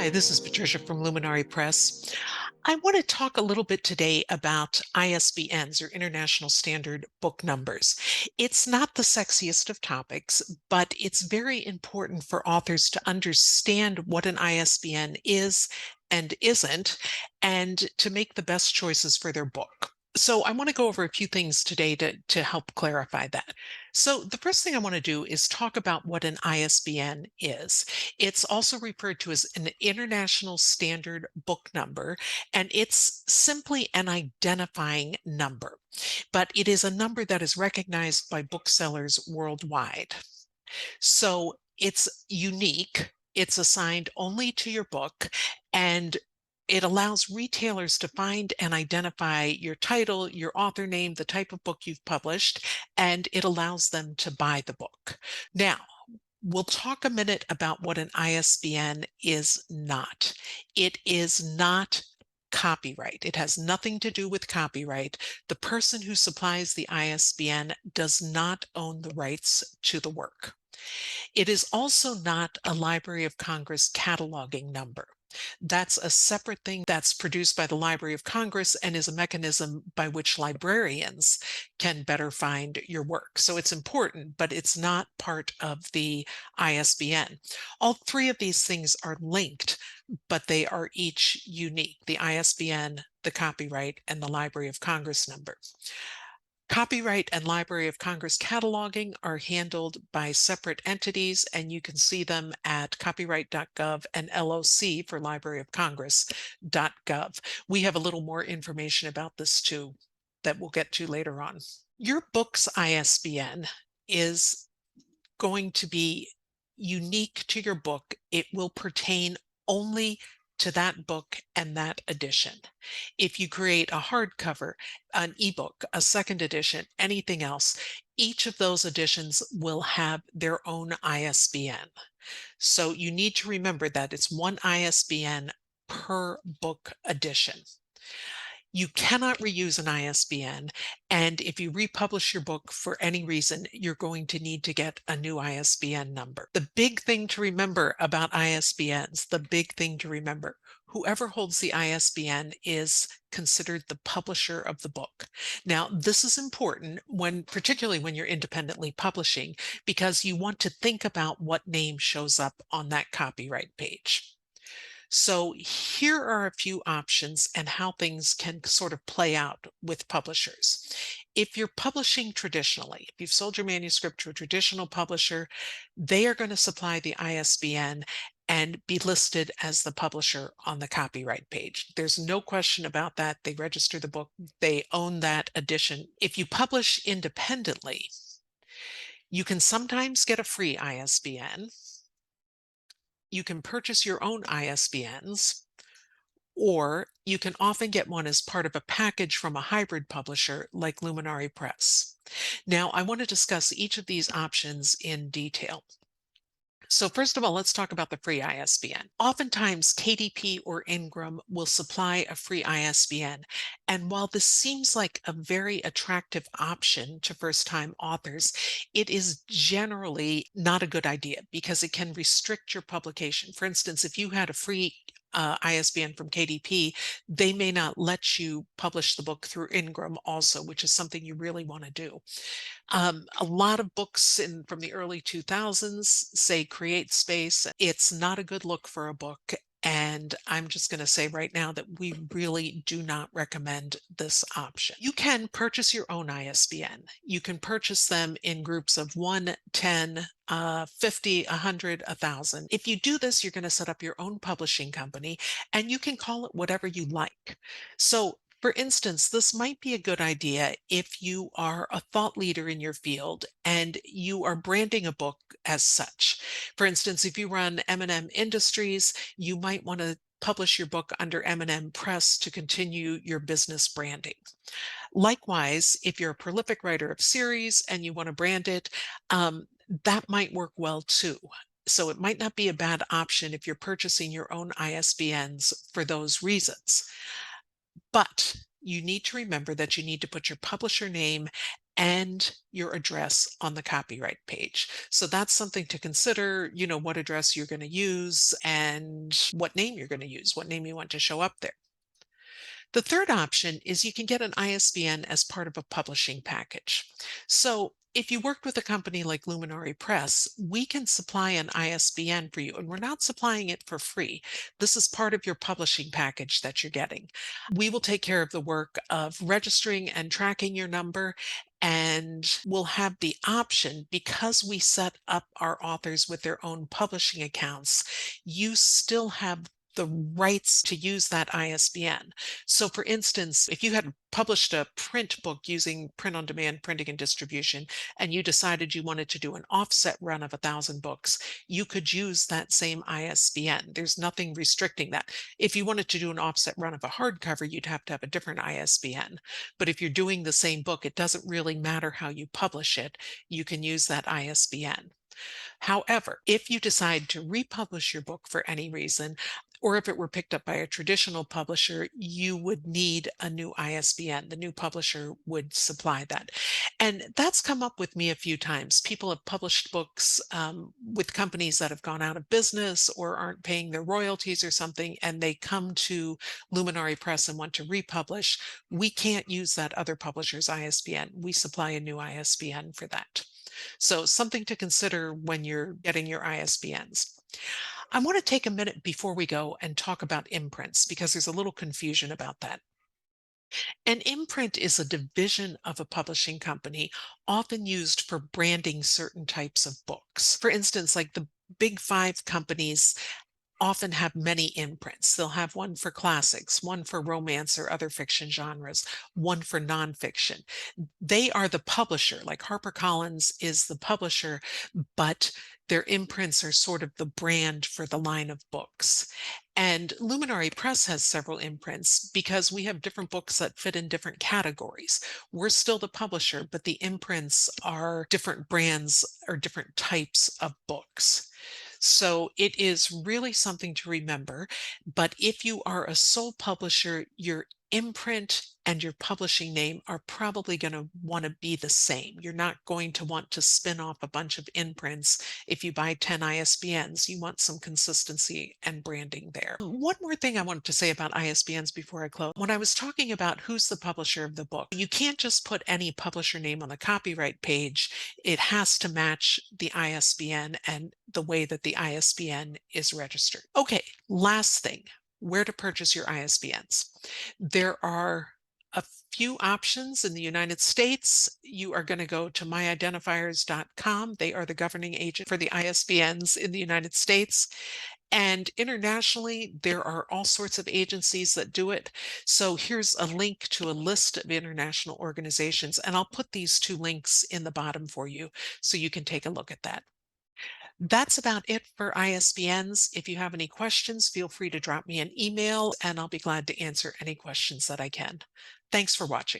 Hi, this is Patricia from Luminary Press. I want to talk a little bit today about ISBNs or International Standard Book Numbers. It's not the sexiest of topics, but it's very important for authors to understand what an ISBN is and isn't, and to make the best choices for their book. So I want to go over a few things today to help clarify that. So the first thing I want to do is talk about what an ISBN is. It's also referred to as an International Standard Book Number, and it's simply an identifying number, but it is a number that is recognized by booksellers worldwide. So it's unique. It's assigned only to your book, and it allows retailers to find and identify your title, your author name, the type of book you've published, and it allows them to buy the book. Now, we'll talk a minute about what an ISBN is not. It is not copyright. It has nothing to do with copyright. The person who supplies the ISBN does not own the rights to the work. It is also not a Library of Congress cataloging number. That's a separate thing that's produced by the Library of Congress and is a mechanism by which librarians can better find your work. So it's important, but it's not part of the ISBN. All three of these things are linked, but they are each unique: the ISBN, the copyright, and the Library of Congress number. Copyright and Library of Congress cataloging are handled by separate entities, and you can see them at copyright.gov and LOC for Library of Congress.gov. We have a little more information about this too that we'll get to later on. Your book's ISBN is going to be unique to your book. It will pertain only to that book and that edition. If you create a hardcover, an ebook, a second edition, anything else, each of those editions will have their own ISBN. So you need to remember that it's one ISBN per book edition. You cannot reuse an ISBN, and if you republish your book for any reason, you're going to need to get a new ISBN number. The big thing to remember about ISBNs, whoever holds the ISBN is considered the publisher of the book. Now, this is important particularly when you're independently publishing, because you want to think about what name shows up on that copyright page. So here are a few options and how things can sort of play out with publishers. If you're publishing traditionally, if you've sold your manuscript to a traditional publisher, they are going to supply the ISBN and be listed as the publisher on the copyright page. There's no question about that. They register the book, they own that edition. If you publish independently, you can sometimes get a free ISBN. You can purchase your own ISBNs, or you can often get one as part of a package from a hybrid publisher like Luminary Press. Now, I want to discuss each of these options in detail. So first of all, let's talk about the free ISBN. Oftentimes, KDP or Ingram will supply a free ISBN. And while this seems like a very attractive option to first-time authors, it is generally not a good idea because it can restrict your publication. For instance, if you had a free ISBN from KDP, they may not let you publish the book through Ingram also, which is something you really want to do. A lot of books from the early 2000s say create space. It's not a good look for a book. And I'm just going to say right now that we really do not recommend this option. You can purchase your own ISBN. You can purchase them in groups of 1, 10, 50, 100, 1,000. If you do this, you're going to set up your own publishing company, and you can call it whatever you like. So for instance, this might be a good idea if you are a thought leader in your field and you are branding a book as such. For instance, if you run M&M Industries, you might want to publish your book under M&M Press to continue your business branding. Likewise, if you're a prolific writer of series and you want to brand it, that might work well too. So it might not be a bad option if you're purchasing your own ISBNs for those reasons. But you need to remember that you need to put your publisher name and your address on the copyright page. So that's something to consider, what address you're going to use and what name you're going to use, what name you want to show up there. The third option is you can get an ISBN as part of a publishing package. So if you worked with a company like Luminary Press, we can supply an ISBN for you, and we're not supplying it for free. This is part of your publishing package that you're getting. We will take care of the work of registering and tracking your number, and we'll have the option, because we set up our authors with their own publishing accounts, you still have the rights to use that ISBN. So for instance, if you had published a print book using print on demand printing and distribution, and you decided you wanted to do an offset run of 1,000 books, you could use that same ISBN. There's nothing restricting that. If you wanted to do an offset run of a hardcover, you'd have to have a different ISBN. But if you're doing the same book, it doesn't really matter how you publish it. You can use that ISBN. However, if you decide to republish your book for any reason, or if it were picked up by a traditional publisher, you would need a new ISBN. The new publisher would supply that. And that's come up with me a few times. People have published books with companies that have gone out of business or aren't paying their royalties or something, and they come to Luminary Press and want to republish. We can't use that other publisher's ISBN. We supply a new ISBN for that. So something to consider when you're getting your ISBNs. I want to take a minute before we go and talk about imprints, because there's a little confusion about that. An imprint is a division of a publishing company, often used for branding certain types of books. For instance, like the big five companies often have many imprints. They'll have one for classics, one for romance or other fiction genres, one for nonfiction. They are the publisher, like HarperCollins is the publisher, but their imprints are sort of the brand for the line of books. And Luminary Press has several imprints because we have different books that fit in different categories. We're still the publisher, but the imprints are different brands or different types of books. So it is really something to remember. But if you are a sole publisher, your imprint and your publishing name are probably going to want to be the same. You're not going to want to spin off a bunch of imprints. If you buy 10 ISBNs, you want some consistency and branding there. One more thing I wanted to say about ISBNs before I close. When I was talking about who's the publisher of the book, you can't just put any publisher name on the copyright page. It has to match the ISBN and the way that the ISBN is registered. Okay, last thing, where to purchase your ISBNs. There are a few options in the United States. You are going to go to myidentifiers.com. They are the governing agent for the ISBNs in the United States. And internationally, there are all sorts of agencies that do it. So here's a link to a list of international organizations, and I'll put these two links in the bottom for you so you can take a look at that. That's about it for ISBNs. If you have any questions, feel free to drop me an email, and I'll be glad to answer any questions that I can. Thanks for watching.